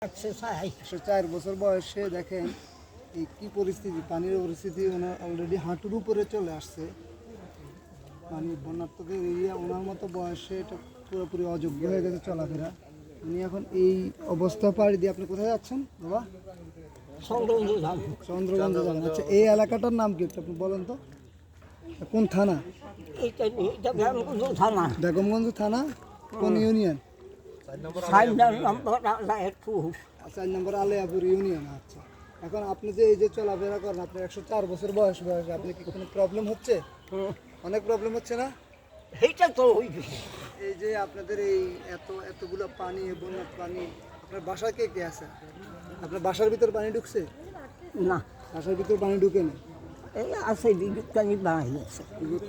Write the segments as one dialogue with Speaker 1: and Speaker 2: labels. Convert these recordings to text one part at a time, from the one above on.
Speaker 1: 104 বছর বয়সে দেখেন এই কি পরিস্থিতি, পানির পরিস্থিতি ওনার অলরেডি হাঁটুর উপরে চলে আসছে। পানি বন্যার্থদের এরিয়া, ওনার মতো বয়সে এটা পুরোপুরি অযোগ্য হয়ে গেছে চলাফেরা। উনি এখন এই অবস্থা পাড়ি দিয়ে আপনি কোথায় যাচ্ছেন বাবা? চন্দ্রগঞ্জ যান। আচ্ছা, এই এলাকাটার নাম কি একটু আপনি বলেন তো, কোন থানা? বেগমগঞ্জ থানা, কোন ইউনিয়ন? 4 নম্বর আলেয়াপুর ইউনিয়ন। আচ্ছা, এখন আপনি যে এই যে চলাফেরা করেন, আপনার 104 বছর বয়সে আপনি কি কোনো প্রবলেম হচ্ছে? অনেক প্রবলেম হচ্ছে না?
Speaker 2: এইটা তো
Speaker 1: এই যে আপনাদের এই এতগুলো পানি, বন্যার পানি, আপনার বাসায় কে কে আছে? আপনার বাসার ভিতর পানি ঢুকছে?
Speaker 2: না,
Speaker 1: বাসার ভিতর পানি ঢুকে না?
Speaker 2: এই আছে বিদ্যুৎকালী বাড়ি আছে।
Speaker 1: বিদ্যুৎ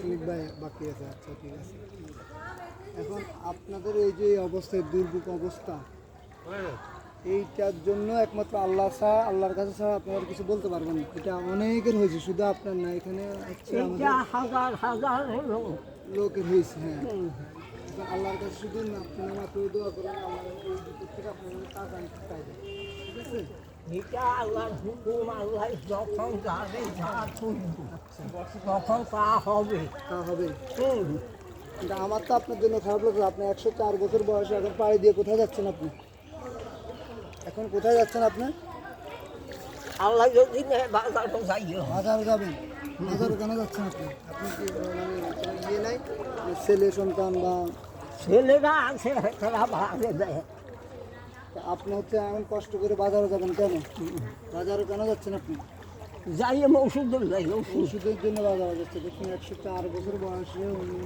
Speaker 1: বাকি আছে। আচ্ছা, ঠিক আছে। এখন আপনাদের এই যে অবস্থায় দুর্ভোগ অবস্থা, এইটার জন্য একমাত্র আল্লাহর কাছে ছাড়া আপনারা কিছু বলতে পারবেন না। এটা অনেকের হয়েছে, শুধু আপনার না, এখানে
Speaker 2: হাজার হাজার
Speaker 1: লোকের হয়েছে। হ্যাঁ, আল্লাহর কাছে শুধু নামাজ পড়ে দোয়া করেন, আল্লাহর এই বিপদ থেকে আপনাদের তাড়াতাড়ি পাই যায়। ঠিক আছে?
Speaker 2: এটা আল্লাহর হুকুম, আল্লাহ যখন যাবে তখন তা হবে।
Speaker 1: কিন্তু আমার তো আপনার জন্য খারাপ লাগলো। আপনি 104 বছর বয়সে এখন পাড়ি দিয়ে কোথায় যাচ্ছেন আপনি? এখন কোথায় যাচ্ছেন আপনি?
Speaker 2: আল্লাহ যদি বাজারে যাইও।
Speaker 1: বাজারে যাবেন? বাজারে কেন যাচ্ছেন আপনি? আপনি কি কোনো ইয়ে নাই, ছেলে সন্তান বা?
Speaker 2: ছেলেরা আছে, তারা ভাগে দেয়।
Speaker 1: আপনি হচ্ছে এমন কষ্ট করে বাজারে যাবেন কেন? বাজারে কেন যাচ্ছেন আপনি?
Speaker 2: যাই ওষুধ যাই,
Speaker 1: ওষুধের জন্য বাজারে যাচ্ছে। দেখুন, 104 বছর বয়সে উনি